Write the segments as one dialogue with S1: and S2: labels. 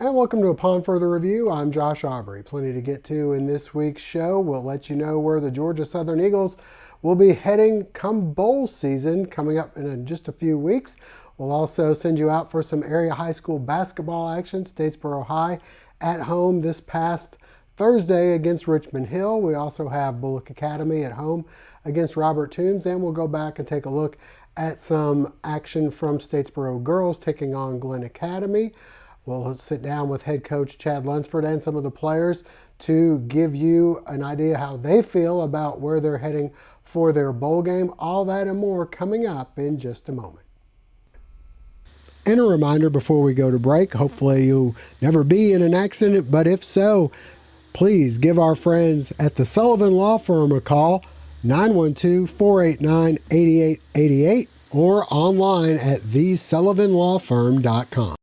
S1: And welcome to Upon Further Review. I'm Josh Aubrey. Plenty to get to in this week's show. We'll let you know where the Georgia Southern Eagles will be heading come bowl season coming up in just a few weeks. We'll also send you out for some area high school basketball action. Statesboro High at home this past Thursday against Richmond Hill. We also have Bulloch Academy at home against Robert Toombs, and we'll go back and take a look at some action from Statesboro girls taking on Glenn Academy. We'll sit down with head coach Chad Lunsford and some of the players to give you an idea how they feel about where they're heading for their bowl game. All that and more coming up in just a moment. And a reminder before we go to break, hopefully you'll never be in an accident, but if so, please give our friends at the Sullivan Law Firm a call, 912-489-8888, or online at thesullivanlawfirm.com.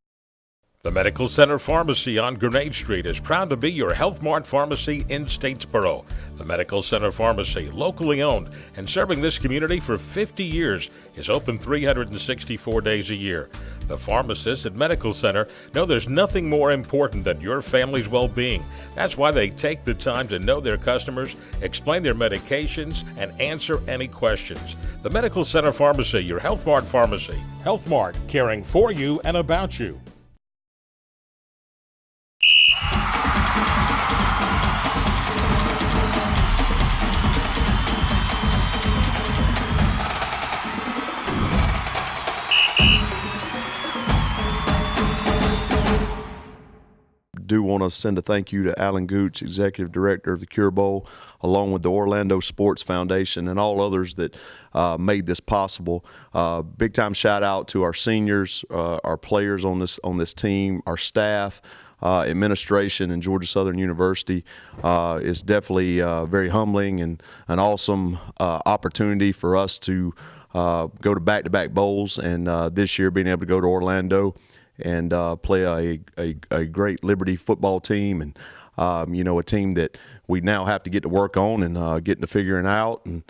S2: The Medical Center Pharmacy on Grenade Street is proud to be your Health Mart pharmacy in Statesboro. The Medical Center Pharmacy, locally owned and serving this community for 50 years, is open 364 days a year. The pharmacists at Medical Center know there's nothing more important than your family's well-being. That's why they take the time to know their customers, explain their medications, and answer any questions. The Medical Center Pharmacy, your Health Mart pharmacy. Health Mart, caring for you and about you.
S3: Do want to send a thank you to Alan Gooch, Executive Director of the Cure Bowl, along with the Orlando Sports Foundation and all others that made this possible. Big time shout out to our seniors, our players on this team, our staff, administration, and Georgia Southern University. It's definitely very humbling and an awesome opportunity for us to go to back-to-back bowls, and this year being able to go to Orlando and play a great Liberty football team, and a team that we now have to get to work on and getting to figuring out, and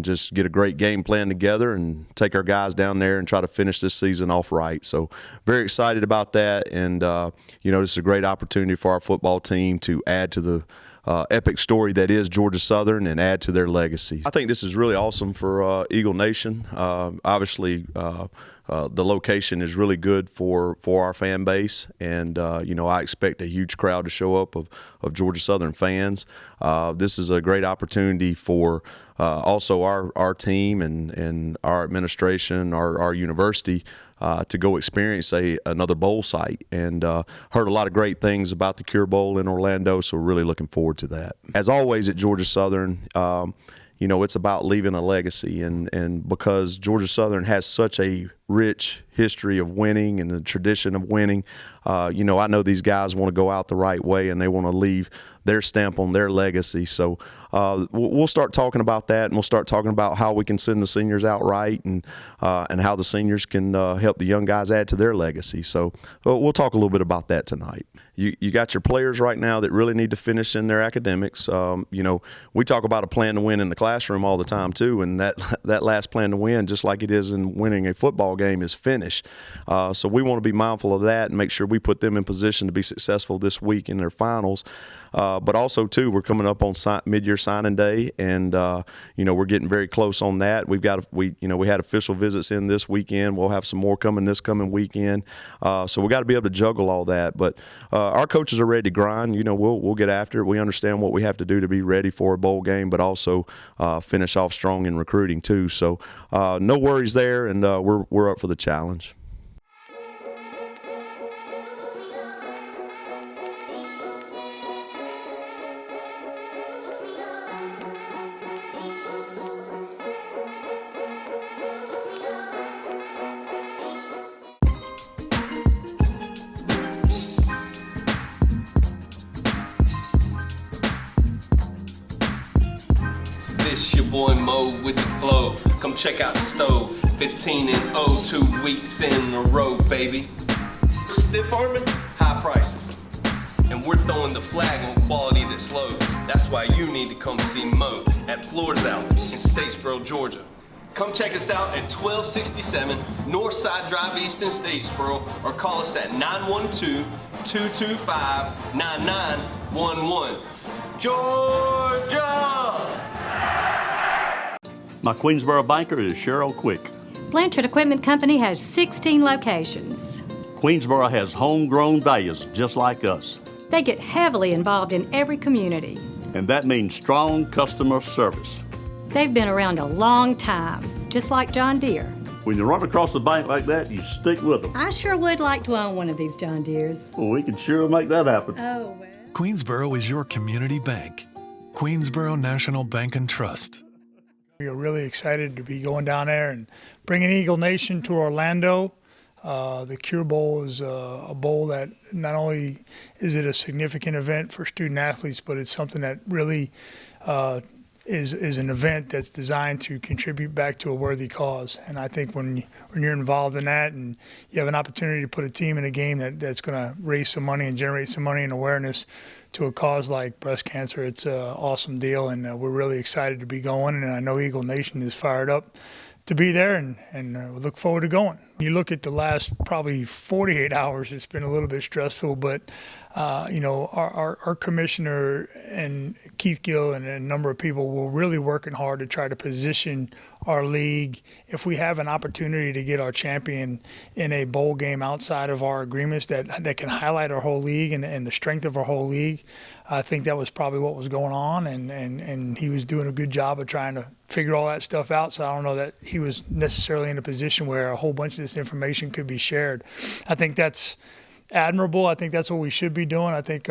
S3: just get a great game plan together and take our guys down there and try to finish this season off right. So very excited about that, and this is a great opportunity for our football team to add to the epic story that is Georgia Southern and add to their legacy. I think this is really awesome for Eagle Nation. Obviously, the location is really good for our fan base, and I expect a huge crowd to show up of Georgia Southern fans. This is a great opportunity for also our team and our administration, our university, to go experience another bowl site, and heard a lot of great things about the Cure Bowl in Orlando, so we're really looking forward to that. As always at Georgia Southern, it's about leaving a legacy, and because Georgia Southern has such a rich history of winning and the tradition of winning, I know these guys want to go out the right way and they want to leave their stamp on their legacy. So we'll start talking about that, and we'll start talking about how we can send the seniors out right, and how the seniors can help the young guys add to their legacy. So we'll talk a little bit about that tonight. You got your players right now that really need to finish in their academics. We talk about a plan to win in the classroom all the time too, and that last plan to win, just like it is in winning a football game, is finish. So we want to be mindful of that and make sure we put them in position to be successful this week in their finals. But also too, we're coming up on mid-year signing day, and we're getting very close on that. We had official visits in this weekend. We'll have some more coming this coming weekend. So we got to be able to juggle all that. But our coaches are ready to grind. We'll get after it. We understand what we have to do to be ready for a bowl game, but also finish off strong in recruiting too. So no worries there, and we're up for the challenge.
S4: This your boy Mo with the flow. Come check out the stove. 15-0, 2 weeks in a row, baby. Stiff arming, high prices. And we're throwing the flag on quality that's low. That's why you need to come see Mo at Floors Out in Statesboro, Georgia. Come check us out at 1267 Northside Drive East in Statesboro or call us at 912-225-9911. Georgia!
S5: My Queensboro banker is Cheryl Quick.
S6: Blanchard Equipment Company has 16 locations.
S5: Queensboro has homegrown values just like us.
S6: They get heavily involved in every community.
S5: And that means strong customer service.
S6: They've been around a long time, just like John Deere.
S5: When you run across the bank like that, you stick with them.
S6: I sure would like to own one of these John Deeres.
S5: Well, we can sure make that happen.
S6: Oh, well.
S7: Queensboro is your community bank. Queensboro National Bank and Trust.
S8: We are really excited to be going down there and bringing Eagle Nation to Orlando. The Cure Bowl is a bowl that not only is it a significant event for student athletes, but it's something that really is an event that's designed to contribute back to a worthy cause. And I think when you're involved in that and you have an opportunity to put a team in a game that's going to raise some money and generate some money and awareness to a cause like breast cancer, it's an awesome deal, and we're really excited to be going. And I know Eagle Nation is fired up to be there, and we look forward to going. You look at the last probably 48 hours, it's been a little bit stressful, but our commissioner and Keith Gill and a number of people were really working hard to try to position our league. If we have an opportunity to get our champion in a bowl game outside of our agreements that can highlight our whole league and the strength of our whole league, I think that was probably what was going on, and he was doing a good job of trying to figure all that stuff out. So I don't know that he was necessarily in a position where a whole bunch of this information could be shared. I think that's admirable. I think that's what we should be doing. I think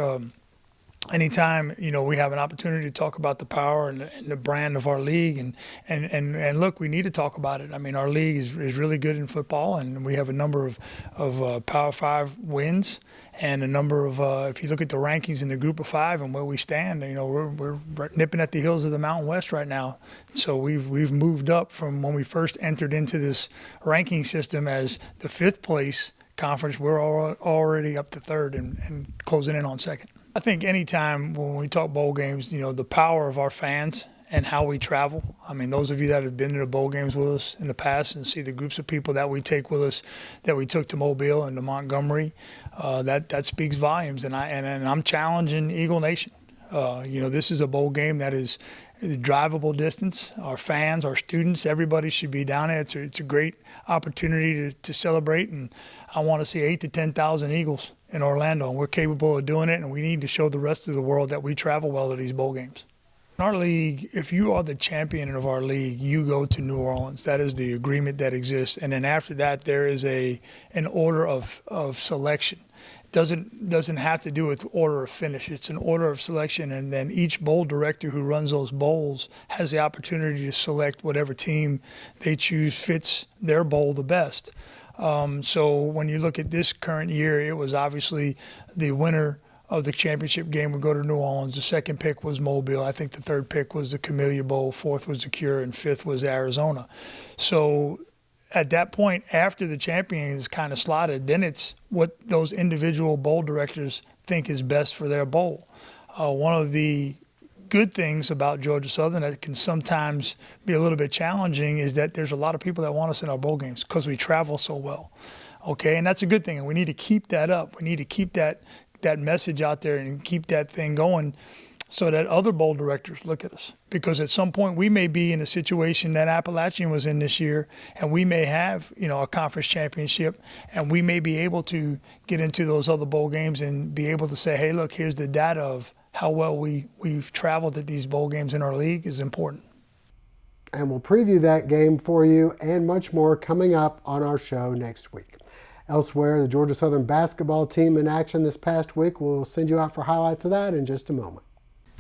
S8: anytime we have an opportunity to talk about the power and the brand of our league, and look, we need to talk about it. I mean, our league is really good in football, and we have a number of Power 5 wins. And a number of, if you look at the rankings in the group of 5 and where we stand, we're nipping at the heels of the Mountain West right now. So we've moved up from when we first entered into this ranking system as the 5th place conference. We're already up to 3rd and closing in on 2nd. I think anytime when we talk bowl games, the power of our fans and how we travel. I mean, those of you that have been to the bowl games with us in the past and see the groups of people that we take with us, that we took to Mobile and to Montgomery, that speaks volumes. And I'm challenging Eagle Nation. This is a bowl game that is drivable distance. Our fans, our students, everybody should be down there. It's a great opportunity to celebrate, and I want to see 8,000 to 10,000 Eagles in Orlando, and we're capable of doing it, and we need to show the rest of the world that we travel well to these bowl games. In our league, if you are the champion of our league, you go to New Orleans. That is the agreement that exists. And then after that, there is an order of selection. It doesn't have to do with order of finish. It's an order of selection, and then each bowl director who runs those bowls has the opportunity to select whatever team they choose fits their bowl the best. So when you look at this current year, it was obviously the winner of the championship game would go to New Orleans. The 2nd pick was Mobile. I think the 3rd pick was the Camellia Bowl. 4th was the Cure, and 5th was Arizona. So at that point, after the champion is kind of slotted, then it's what those individual bowl directors think is best for their bowl. One of the good things about Georgia Southern that can sometimes be a little bit challenging is that there's a lot of people that want us in our bowl games because we travel so well. Okay, and that's a good thing, and we need to keep that up. We need to keep that message out there and keep that thing going so that other bowl directors look at us. Because at some point we may be in a situation that Appalachian was in this year, and we may have, a conference championship, and we may be able to get into those other bowl games and be able to say, hey, look, here's the data of how well we've traveled at these bowl games in our league is important.
S1: And we'll preview that game for you and much more coming up on our show next week. Elsewhere, the Georgia Southern basketball team in action this past week. We'll send you out for highlights of that in just a moment.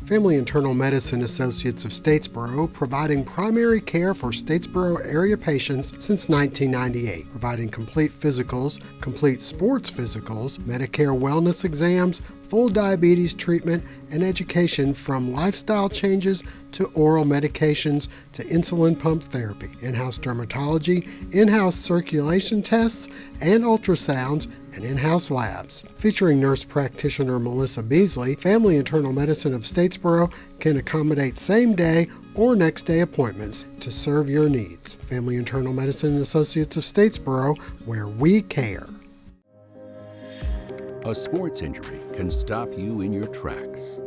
S1: Family Internal Medicine Associates of Statesboro, providing primary care for Statesboro area patients since 1998, providing complete physicals, complete sports physicals, Medicare wellness exams, full diabetes treatment, and education from lifestyle changes to oral medications to insulin pump therapy, in-house dermatology, in-house circulation tests, and ultrasounds, and in-house labs. Featuring nurse practitioner Melissa Beasley, Family Internal Medicine of Statesboro can accommodate same-day or next-day appointments to serve your needs. Family Internal Medicine Associates of Statesboro, where we care.
S9: A sports injury can stop you in your tracks.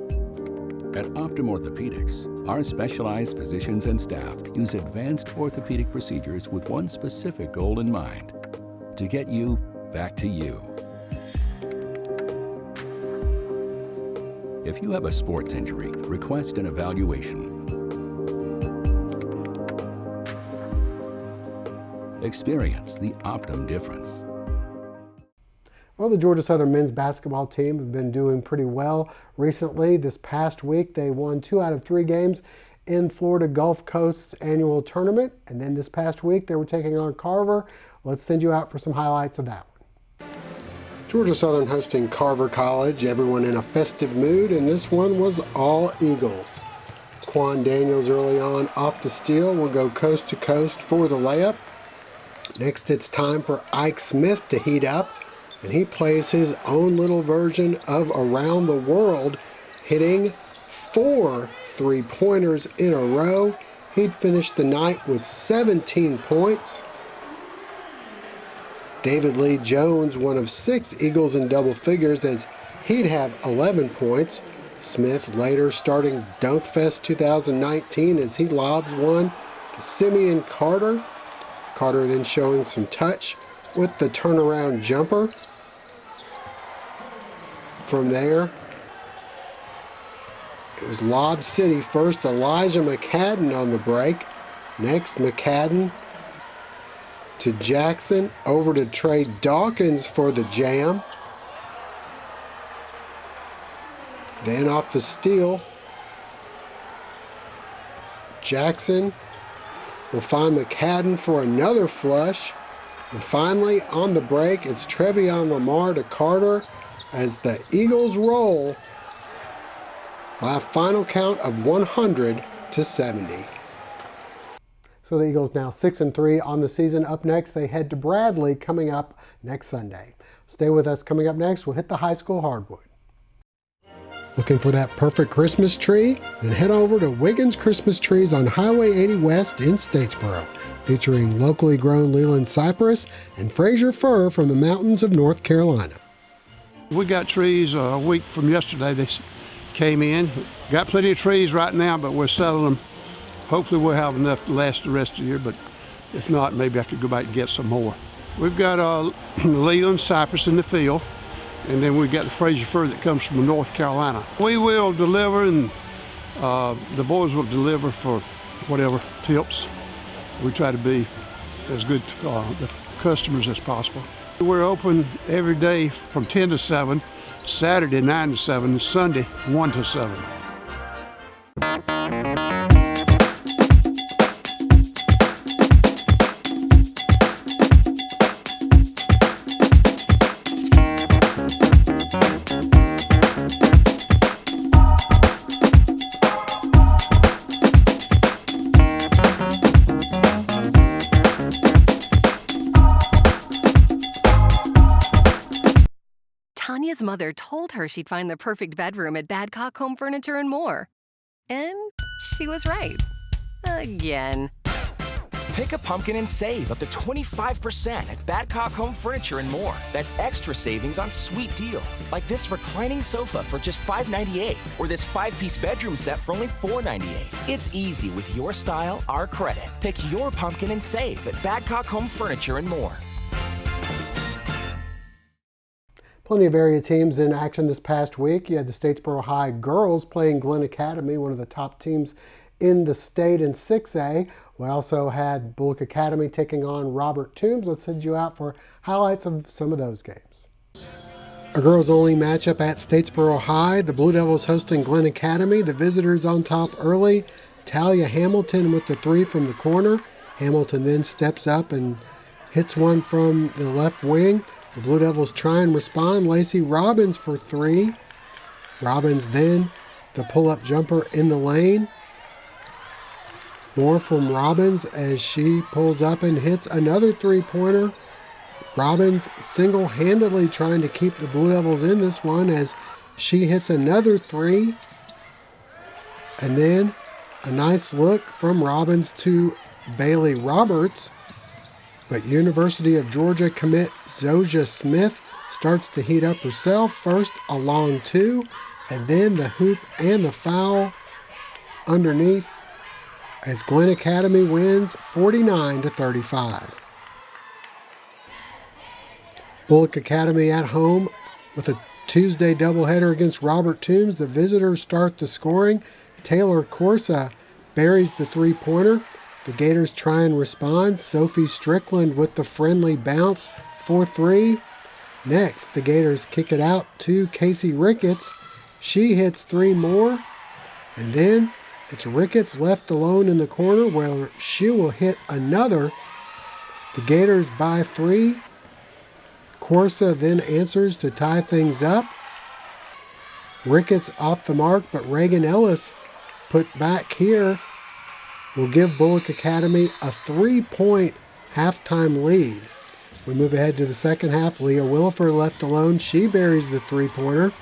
S9: At Optum Orthopedics, our specialized physicians and staff use advanced orthopedic procedures with one specific goal in mind: to get you back to you. If you have a sports injury, request an evaluation. Experience the Optum difference.
S1: Well, the Georgia Southern men's basketball team have been doing pretty well recently. This past week, they won 2 out of 3 games in Florida Gulf Coast's annual tournament. And then this past week, they were taking on Carver. Let's send you out for some highlights of that one. Georgia Southern hosting Carver College. Everyone in a festive mood, and this one was all Eagles. Quan Daniels early on off the steal will go coast to coast for the layup. Next, it's time for Ike Smith to heat up, and he plays his own little version of Around the World, hitting 4 3-pointers in a row. He'd finished the night with 17 points. David Lee Jones, one of 6 Eagles in double figures, as he'd have 11 points. Smith later starting Dunk Fest 2019 as he lobs one to Simeon Carter. Carter then showing some touch with the turnaround jumper. From there, it was Lob City first. Elijah McCadden on the break. Next, McCadden to Jackson. Over to Trey Dawkins for the jam. Then off the steal, Jackson will find McCadden for another flush. And finally, on the break, it's Trevion Lamar to Carter as the Eagles roll by a final count of 100-70. So the Eagles now 6-3 on the season. Up next, they head to Bradley coming up next Sunday. Stay with us. Coming up next, we'll hit the high school hardwood. Looking for that perfect Christmas tree? Then head over to Wiggins Christmas Trees on Highway 80 West in Statesboro, featuring locally grown Leland cypress and Fraser fir from the mountains of North Carolina.
S10: We got trees a week from yesterday. They came in. Got plenty of trees right now, but we're selling them. Hopefully we'll have enough to last the rest of the year, but if not, maybe I could go back and get some more. We've got Leland cypress in the field, and then we've got the Fraser fir that comes from North Carolina. We will deliver, and the boys will deliver for whatever tips. We try to be as good to the customers as possible. We're open every day from 10 to 7, Saturday 9 to 7, Sunday 1 to 7.
S11: Tanya's mother told her she'd find the perfect bedroom at Badcock Home Furniture and More. And she was right. Again.
S12: Pick a pumpkin and save up to 25% at Badcock Home Furniture and More. That's extra savings on sweet deals, like this reclining sofa for just $5.98, or this 5-piece bedroom set for only $4.98. It's easy with your style, our credit. Pick your pumpkin and save at Badcock Home Furniture and More.
S1: Plenty of area teams in action this past week. You had the Statesboro High girls playing Glenn Academy, one of the top teams in the state in 6A. We also had Bulloch Academy taking on Robert Toombs. Let's send you out for highlights of some of those games. A girls-only matchup at Statesboro High. The Blue Devils hosting Glenn Academy. The visitors on top early. Talia Hamilton with the 3 from the corner. Hamilton then steps up and hits one from the left wing. The Blue Devils try and respond. Lacey Robbins for 3. Robbins then the pull-up jumper in the lane. More from Robbins as she pulls up and hits another 3-pointer. Robbins single-handedly trying to keep the Blue Devils in this one as she hits another three. And then a nice look from Robbins to Bailey Roberts. But University of Georgia commit Zoja Smith starts to heat up herself. First a long two, and then the hoop and the foul underneath as Glenn Academy wins 49-35. Bulloch Academy at home with a Tuesday doubleheader against Robert Toombs. The visitors start the scoring. Taylor Corsa buries the three-pointer. The Gators try and respond. Sophie Strickland with the friendly bounce for three. Next, the Gators kick it out to Casey Ricketts. She hits three more. And then it's Ricketts left alone in the corner where she will hit another. The Gators by three. Corsa then answers to tie things up. Ricketts off the mark, but Reagan Ellis put back here will give Bulloch Academy a 3-point halftime lead. We move ahead to the second half. Leah Williford left alone. She buries the three-pointer.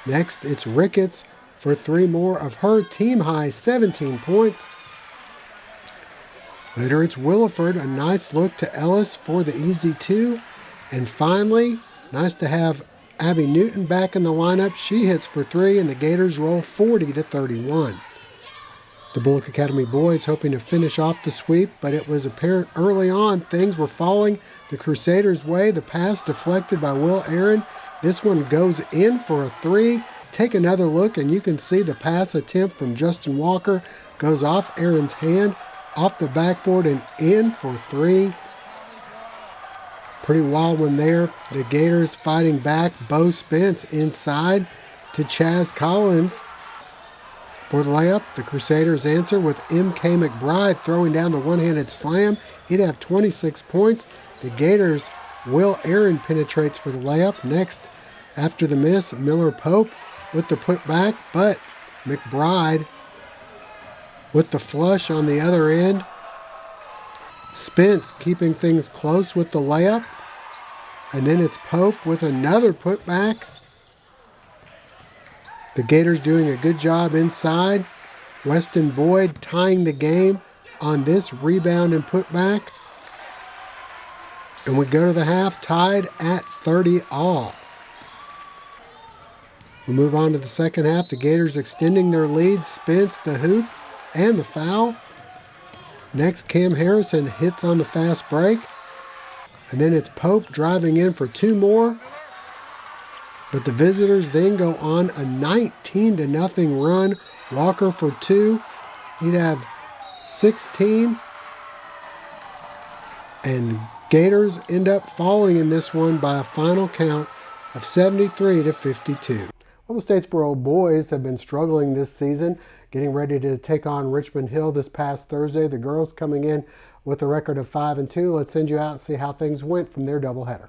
S1: Next, it's Ricketts for three more of her team-high 17 points. Later, it's Williford. A nice look to Ellis for the easy two. And finally, nice to have Abby Newton back in the lineup. She hits for three, and the Gators roll 40-31. The Bulloch Academy boys hoping to finish off the sweep, but it was apparent early on things were falling the Crusaders' way. The pass deflected by Will Aaron. This one goes in for a three. Take another look, and you can see the pass attempt from Justin Walker goes off Aaron's hand, off the backboard, and in for three. Pretty wild one there. The Gators fighting back. Bo Spence inside to Chaz Collins. For the layup, the Crusaders answer with M.K. McBride throwing down the one-handed slam. He'd have 26 points. The Gators, Will Aaron penetrates for the layup. Next, after the miss, Miller Pope with the putback, but McBride with the flush on the other end. Spence keeping things close with the layup. And then it's Pope with another putback. The Gators doing a good job inside. Weston Boyd tying the game on this rebound and putback. And we go to the half tied at 30 all. We move on to the second half. The Gators extending their lead. Spence, the hoop, and the foul. Next, Cam Harrison hits on the fast break. And then it's Pope driving in for two more. But the visitors then go on a 19-0 run. Walker for two. He'd have 16. And Gators end up falling in this one by a final count of 73-52. Well, the Statesboro boys have been struggling this season, getting ready to take on Richmond Hill this past Thursday. The girls coming in with a record of 5-2. Let's send you out and see how things went from their doubleheader.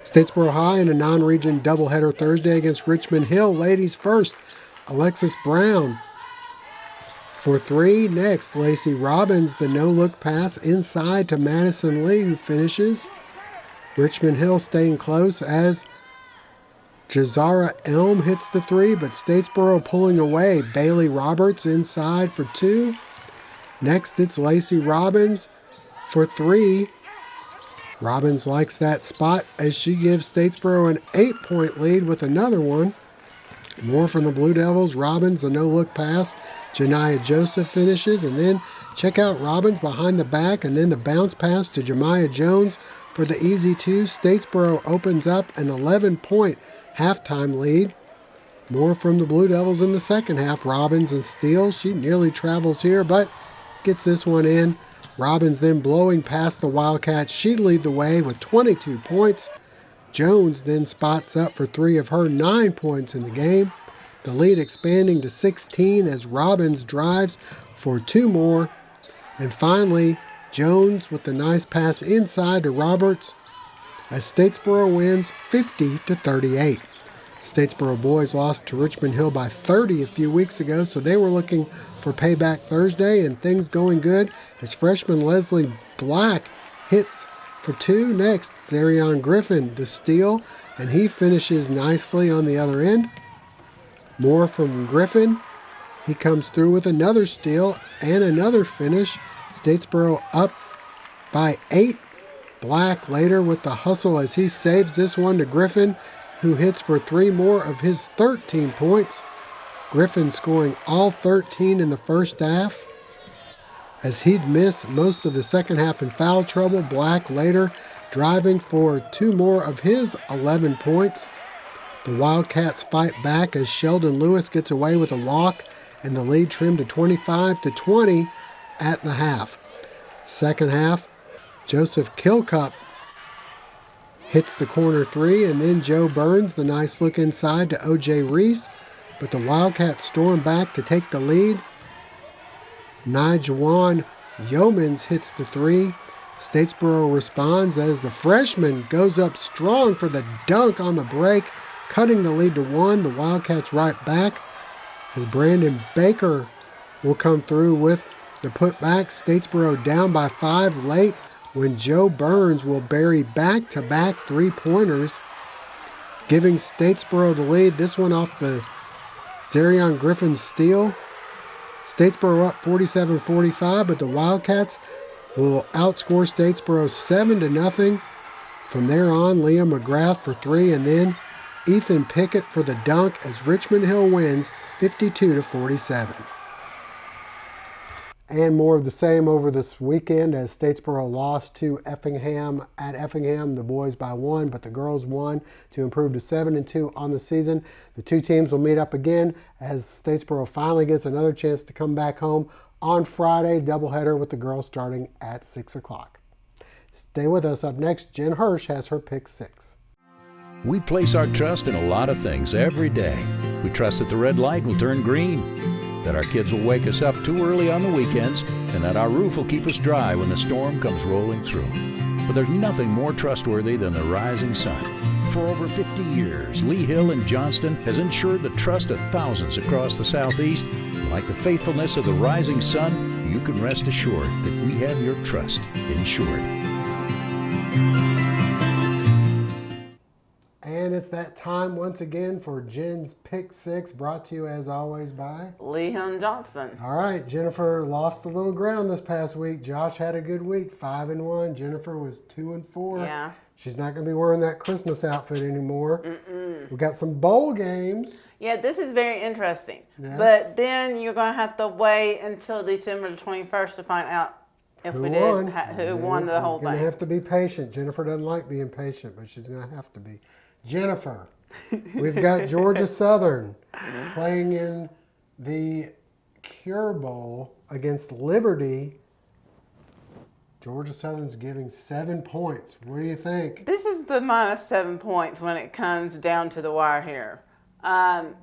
S1: Statesboro High in a non-region doubleheader Thursday against Richmond Hill. Ladies first, Alexis Brown for three. Next, Lacey Robbins, the no-look pass inside to Madison Lee, who finishes. Richmond Hill staying close as Jazara Elm hits the three, but Statesboro pulling away. Bailey Roberts inside for two. Next, it's Lacey Robbins for three. Robbins likes that spot as she gives Statesboro an 8-point lead with another one. More from the Blue Devils. Robbins, the no-look pass. Janiah Joseph finishes. And then check out Robbins behind the back. And then the bounce pass to Jemiah Jones for the easy two. Statesboro opens up an 11-point halftime lead. More from the Blue Devils in the second half. Robbins and steal. She nearly travels here, but gets this one in. Robbins then blowing past the Wildcats. She lead the way with 22 points. Jones then spots up for three of her 9 points in the game. The lead expanding to 16 as Robbins drives for two more. And finally, Jones with the nice pass inside to Roberts as Statesboro wins 50-38. Statesboro boys lost to Richmond Hill by 30 a few weeks ago, so they were looking for payback Thursday, and things going good as freshman Leslie Black hits for two. Next, Zarion Griffin to steal, and he finishes nicely on the other end. More from Griffin. He comes through with another steal and another finish. Statesboro up by 8. Black later with the hustle as he saves this one to Griffin, who hits for 3 more of his 13 points. Griffin scoring all 13 in the first half. As he'd miss most of the second half in foul trouble, Black later driving for 2 more of his 11 points. The Wildcats fight back as Sheldon Lewis gets away with a walk and the lead trimmed to 25-20 at the half. Second half, Joseph Kilcup hits the corner 3, and then Joe Burns, the nice look inside to O.J. Reese, but the Wildcats storm back to take the lead. Nijuan Yeomans hits the 3. Statesboro responds as the freshman goes up strong for the dunk on the break, cutting the lead to 1. The Wildcats right back as Brandon Baker will come through with the putback. Statesboro down by 5 late when Joe Burns will bury back-to-back 3-pointers, giving Statesboro the lead. This one off the Zarion Griffin steal. Statesboro up 47-45, but the Wildcats will outscore Statesboro 7-0. From there on, Liam McGrath for 3, and then Ethan Pickett for the dunk as Richmond Hill wins 52-47. And more of the same over this weekend as Statesboro lost to Effingham at Effingham, the boys by 1, but the girls won to improve to 7-2 on the season. The two teams will meet up again as Statesboro finally gets another chance to come back home on Friday, doubleheader with the girls starting at 6 o'clock. Stay with us. Up next, Jen Hirsch has her Pick 6.
S13: We place our trust in a lot of things every day. We trust that the red light will turn green, that our kids will wake us up too early on the weekends, and that our roof will keep us dry when the storm comes rolling through. But there's nothing more trustworthy than the rising sun. For over 50 years, Lee Hill and Johnston has ensured the trust of thousands across the Southeast. Like the faithfulness of the rising sun, you can rest assured that we have your trust insured.
S1: And it's that time once again for Jen's Pick 6, brought to you as always by
S14: Lee Hill and Johnston.
S1: All right, Jennifer lost a little ground this past week. Josh had a good week, 5-1. Jennifer was 2-4.
S14: Yeah.
S1: She's not going to be wearing that Christmas outfit anymore. We got some bowl games.
S14: Yeah, this is very interesting.
S1: Yes.
S14: But then you're going to have to wait until December the 21st to find out if
S1: Who
S14: we
S1: won?
S14: did who won the whole
S1: You're going
S14: thing.
S1: to have to be patient. Jennifer doesn't like being patient, but she's going to have to be. Jennifer, we've got Georgia Southern playing in the Cure Bowl against Liberty. Georgia Southern's giving 7 points. What do you think?
S14: This is the -7 points when it comes down to the wire here.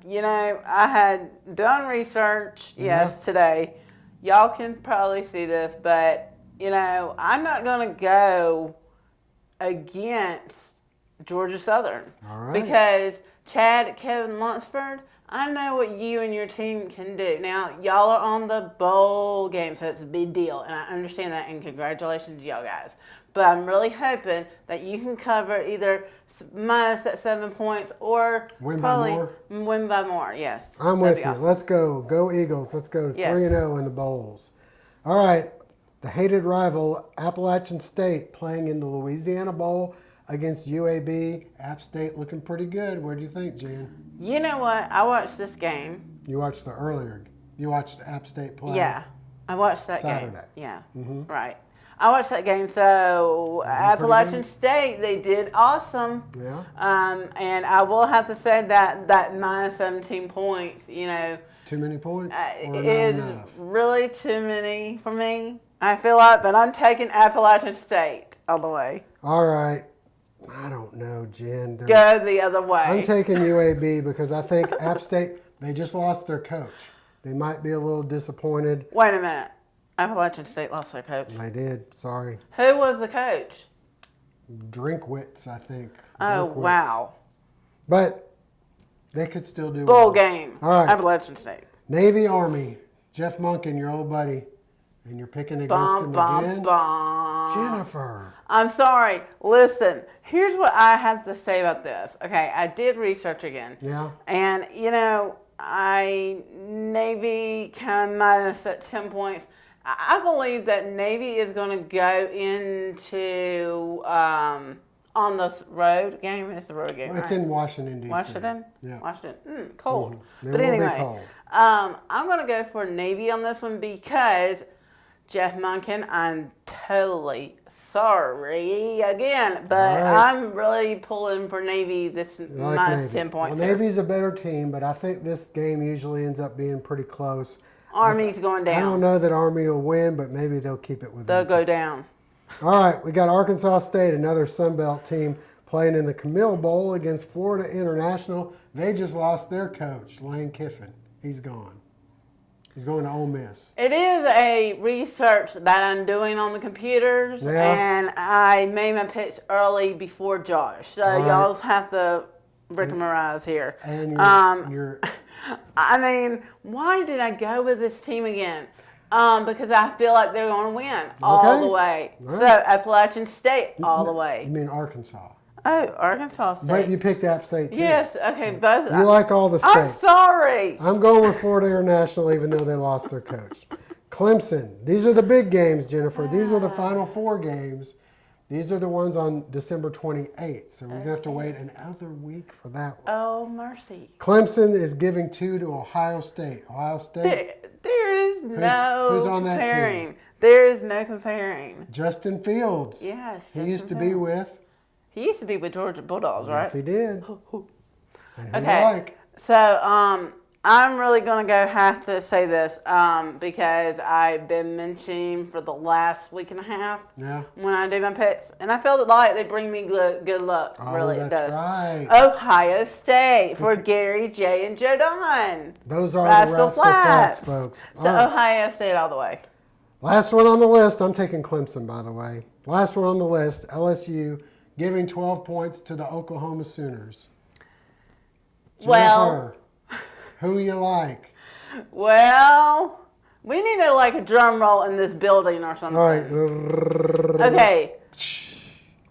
S14: You know, I had done research, yes, today. Y'all can probably see this, but, you know, I'm not going to go against Georgia Southern.
S1: All right.
S14: Because Kevin Lunsford, I know what you and your team can do. Now, y'all are on the bowl game, so it's a big deal, and I understand that, and congratulations to y'all guys. But I'm really hoping that you can cover either minus that 7 points or
S1: Win by more?
S14: Win by more, yes.
S1: I'm
S14: That'd
S1: with
S14: be
S1: you.
S14: awesome.
S1: Let's go. Go Eagles. Let's go
S14: Yes.
S1: 3-0 in the bowls. All right. The hated rival, Appalachian State, playing in the Louisiana Bowl against UAB. App State looking pretty good. What do you think, Jen?
S14: You know what? I watched this game.
S1: You watched the earlier. You watched App State play.
S14: Yeah, I watched that
S1: Saturday.
S14: game. Yeah,
S1: Mhm.
S14: right. I watched that game. So Appalachian State, they did awesome.
S1: Yeah.
S14: And I will have to say that minus 17 points, you know,
S1: Too many points? Or not
S14: is
S1: enough?
S14: really too many for me. I feel like, but I'm taking Appalachian State all the way.
S1: All right. I don't know, Jen.
S14: Go the other way.
S1: I'm taking UAB because I think App State, they just lost their coach. They might be a little disappointed.
S14: Wait a minute. Appalachian State lost their coach.
S1: They did. Sorry.
S14: Who was the coach?
S1: Drinkwitz, I think.
S14: Oh,
S1: Drinkwitz.
S14: wow.
S1: But they could still do
S14: Bowl
S1: well.
S14: game.
S1: All right.
S14: Appalachian State.
S1: Navy Army. Jeff Monken, your old buddy. And you're picking against
S14: Bum,
S1: them again?
S14: bum.
S1: Jennifer.
S14: I'm sorry. Listen, here's what I have to say about this. Okay, I did research again.
S1: Yeah.
S14: And, Navy kind of minus at 10 points. I believe that Navy is going to go into on the road game. It's the road game.
S1: Well, it's
S14: right?
S1: in Washington, D.C.
S14: Washington?
S1: Yeah.
S14: Washington. Cold.
S1: Mm-hmm.
S14: But
S1: It will be
S14: anyway,
S1: cold.
S14: I'm going to go for Navy on this one because Jeff Monken, I'm totally sorry again, but
S1: right.
S14: I'm really pulling for Navy this
S1: Like
S14: minus
S1: Navy.
S14: 10 points.
S1: Well,
S14: here.
S1: Navy's a better team, but I think this game usually ends up being pretty close.
S14: Army's going down.
S1: I don't know that Army will win, but maybe they'll keep it within.
S14: They'll go down.
S1: All right, we got Arkansas State, another Sun Belt team, playing in the Camille Bowl against Florida International. They just lost their coach, Lane Kiffin. He's gone. He's going to Ole Miss.
S14: It is a research that I'm doing on the computers, and I made my picks early before Josh. So y'all have to rigmarole here.
S1: And you're
S14: I mean, why did I go with this team again? Because I feel like they're going to win all the way.
S1: All right.
S14: So Appalachian State all the way.
S1: You mean Arkansas?
S14: Oh, Arkansas State.
S1: But you picked App State too.
S14: Yes. Okay. Both.
S1: You like all the states.
S14: I'm sorry.
S1: I'm going with Florida International, even though they lost their coach. Clemson. These are the big games, Jennifer. These are the Final Four games. These are the ones on December 28th. So we're going to have to wait another week for that one.
S14: Oh, mercy.
S1: Clemson is giving 2 to Ohio State. Ohio State.
S14: There is no
S1: who's on that
S14: comparing.
S1: team?
S14: There is no comparing.
S1: Justin Fields.
S14: Yes.
S1: He used to be with.
S14: He used to be with Georgia Bulldogs, right?
S1: Yes, he did.
S14: Okay. So I'm really going to have to say this because I've been mentioning for the last week and a half when I do my picks, and I feel like they bring me good luck.
S1: Oh,
S14: really,
S1: that's
S14: it does.
S1: right.
S14: Ohio State for Gary J and Joe Don.
S1: Those are the Rascal Flats, folks.
S14: So Ohio State all the way.
S1: Last one on the list. I'm taking Clemson, by the way. Last one on the list. LSU giving 12 points to the Oklahoma Sooners.
S14: Well,
S1: Jennifer, who you like?
S14: Well, we need a drum roll in this building or something.
S1: All right.
S14: Okay.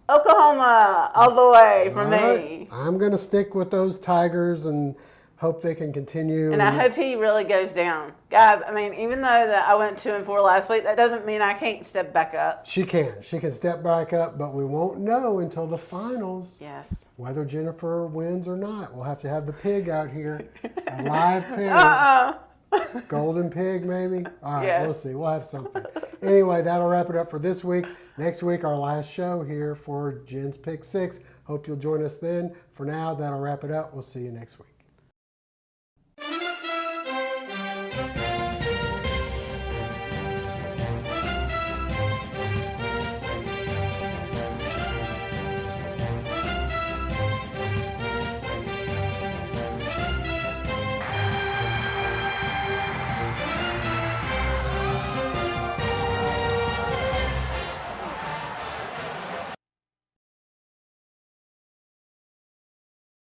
S14: Oklahoma all the way for me.
S1: I'm going to stick with those Tigers and hope they can continue.
S14: And I hope he really goes down. Guys, I mean, even though that I went 2-4 last week, that doesn't mean I can't step back up.
S1: She can. She can step back up, but we won't know until the finals.
S14: Yes.
S1: Whether Jennifer wins or not. We'll have to have the pig out here. A live pig. Golden pig, maybe? All right,
S14: Yes.
S1: We'll see. We'll have something. Anyway, that'll wrap it up for this week. Next week, our last show here for Jen's Pick 6. Hope you'll join us then. For now, that'll wrap it up. We'll see you next week.